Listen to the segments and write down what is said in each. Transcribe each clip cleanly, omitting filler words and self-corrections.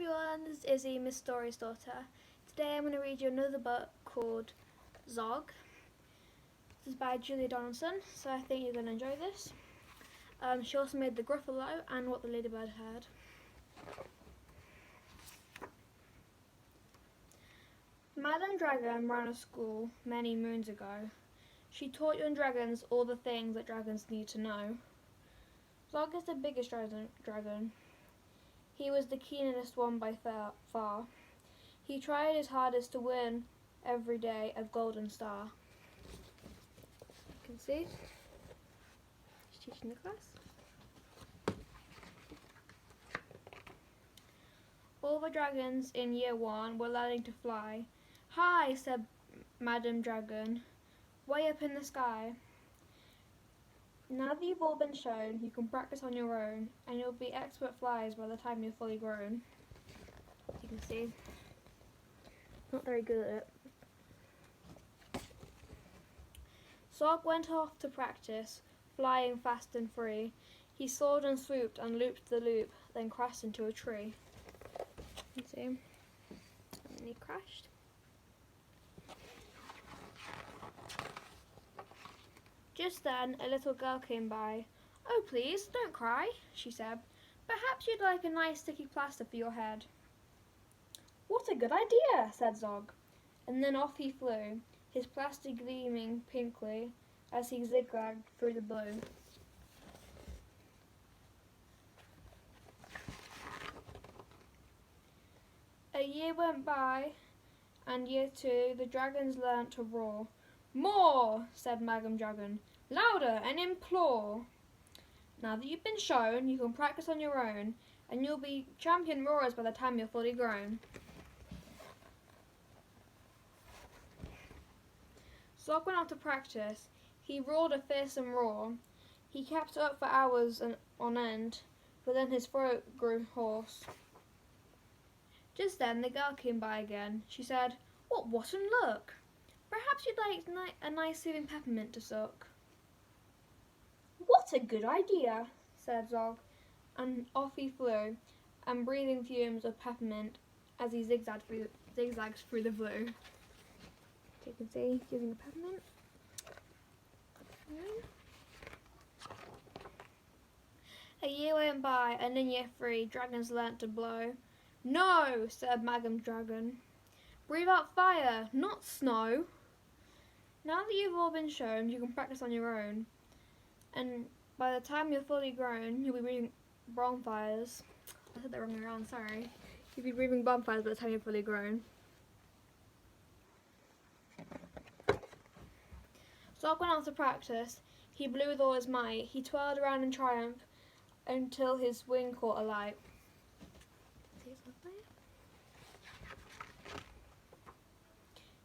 everyone, this is Izzy, Miss Story's daughter. Today I'm going to read you another book called Zog. This is by Julia Donaldson, so I think you're going to enjoy this. She also made The Gruffalo and What the Ladybird Heard. Madame Dragon ran a school many moons ago. She taught young dragons all the things that dragons need to know. Zog is the biggest dragon. He was the keenest one by far. He tried his hardest to win every day a golden star. You can see, she's teaching the class. All the dragons in year 1 were learning to fly. Hi, said Madame Dragon, way up in the sky. Now that you've all been shown, you can practice on your own, and you'll be expert flyers by the time you're fully grown. You can see, not very good at it. Zog went off to practice, flying fast and free. He soared and swooped and looped the loop, then crashed into a tree. You can see, and then he crashed. Just then, a little girl came by. "Oh, please, don't cry," she said. "Perhaps you'd like a nice sticky plaster for your head." "What a good idea," said Zog. And then off he flew, his plaster gleaming pinkly as he zigzagged through the blue. A year went by, and year 2, the dragons learnt to roar. "More," said Madame Dragon, "louder and implore. Now that you've been shown, you can practice on your own, and you'll be champion roarers by the time you're fully grown." Zog went out to practice. He roared a fearsome roar. He kept it up for hours on end, but then his throat grew hoarse. Just then the girl came by again. She said, "What rotten look! Perhaps you'd like a nice soothing peppermint to suck." "What a good idea," said Zog, and off he flew, and breathing fumes of peppermint as he zigzagged through the blue. So you can see, using a peppermint. A year went by, and in year 3, dragons learnt to blow. "No," said Madame Dragon. "Breathe out fire, not snow." Now that you've all been shown, you can practice on your own. And by the time you're fully grown, you'll be breathing bonfires. I said that wrong around, sorry. You'll be breathing bonfires by the time you're fully grown. Zog went out to practice. He blew with all his might. He twirled around in triumph until his wing caught alight.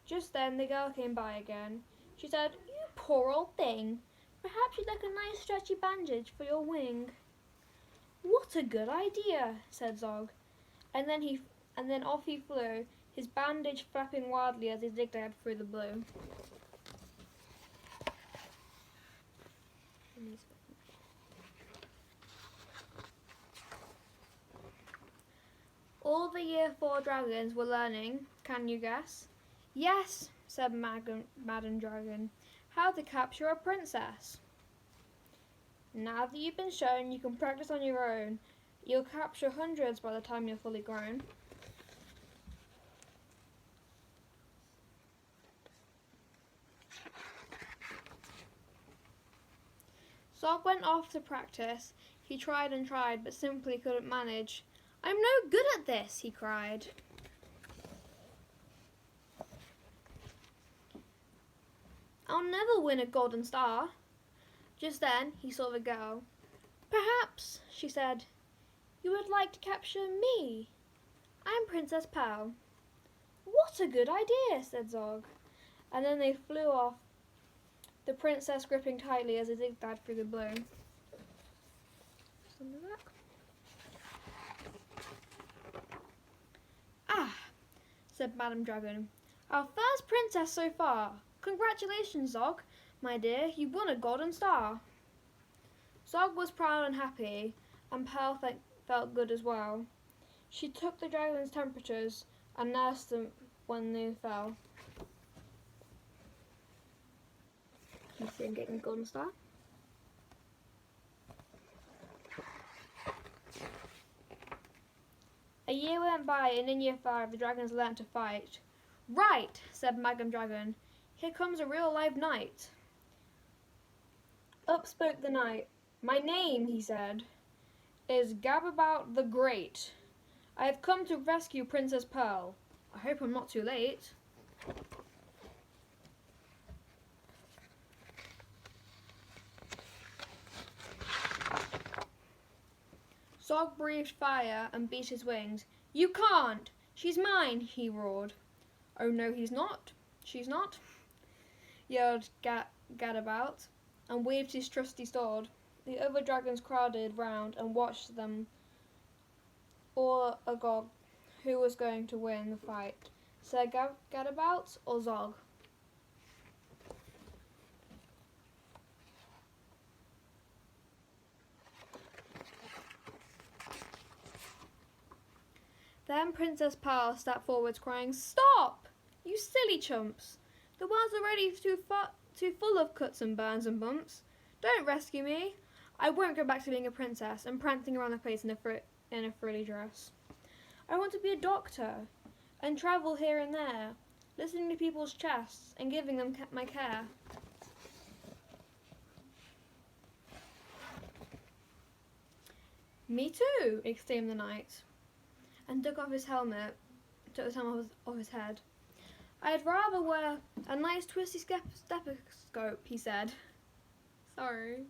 Just then the girl came by again. She said, "You poor old thing. Perhaps you'd like a nice stretchy bandage for your wing." "What a good idea," said Zog. And then off he flew, his bandage flapping wildly as he zigzagged through the blue. All the year 4 dragons were learning, can you guess? "Yes," said Madame Dragon, "how to capture a princess." Now that you've been shown, you can practice on your own. You'll capture hundreds by the time you're fully grown. Zog went off to practice. He tried and tried, but simply couldn't manage. "I'm no good at this," he cried. "I'll never win a golden star." Just then he saw the girl. "Perhaps," she said, "you would like to capture me. I'm Princess Pearl." "What a good idea," said Zog. And then they flew off, the princess gripping tightly as they zigzagged through the blue. "Ah," said Madame Dragon, "our first princess so far. Congratulations, Zog, my dear, you won a golden star." Zog was proud and happy, and Pearl felt good as well. She took the dragon's temperatures and nursed them when they fell. You see him getting a golden star? A year went by, and in year 5 the dragons learnt to fight. Right, said Madam Dragon. Here comes a real live knight. Up spoke the knight. My name, he said, is Gababout the Great. I have come to rescue Princess Pearl. I hope I'm not too late. Zog breathed fire and beat his wings. You can't! She's mine, he roared. Oh no, he's not. She's not, yelled Gadabout, and waved his trusty sword. The other dragons crowded round and watched them, all agog who was going to win the fight, Sir Gadabout or Zog. Then Princess Pearl stepped forwards, crying, Stop! You silly chumps! The world's already too full of cuts and burns and bumps. Don't rescue me. I won't go back to being a princess and prancing around the place in a frilly dress. I want to be a doctor and travel here and there, listening to people's chests and giving them my care. Me too, exclaimed the knight, and took the helmet off his head. I'd rather wear a nice twisty stethoscope, he said. Sorry.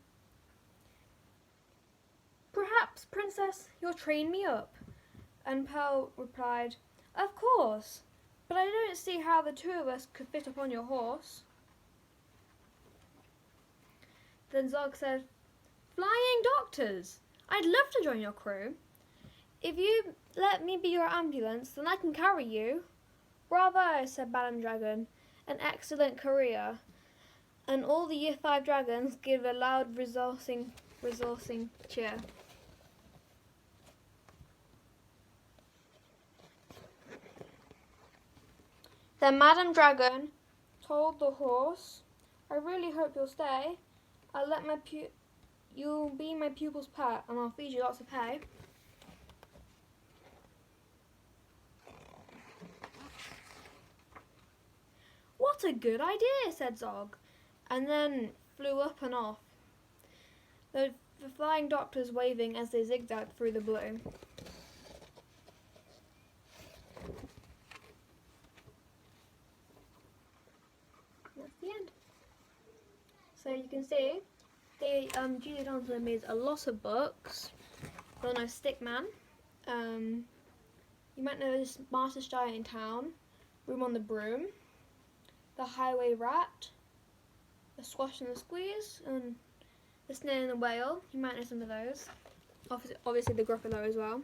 Perhaps, Princess, you'll train me up. And Pearl replied, Of course, but I don't see how the two of us could fit upon your horse. Then Zog said, Flying doctors! I'd love to join your crew. If you let me be your ambulance, then I can carry you. Bravo, said Madam Dragon, an excellent career. And all the Year 5 dragons give a loud resourcing cheer. Then Madam Dragon told the horse, I really hope you'll stay. You'll be my pupil's pet, and I'll feed you lots of hay. What a good idea, said Zog, and then flew up and off, the flying doctors waving as they zigzagged through the blue. That's the end. So you can see, Julia Donaldson made a lot of books. Well, no, Stickman. You might know this Smartest Giant in Town, Room on the Broom, The Highway Rat, The Squash and the Squeeze, and The Snail and the Whale. You might know some of those. Obviously the Gruffalo as well.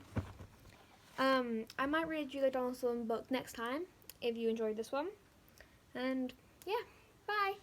I might read a Julia Donaldson book next time if you enjoyed this one. And yeah, bye.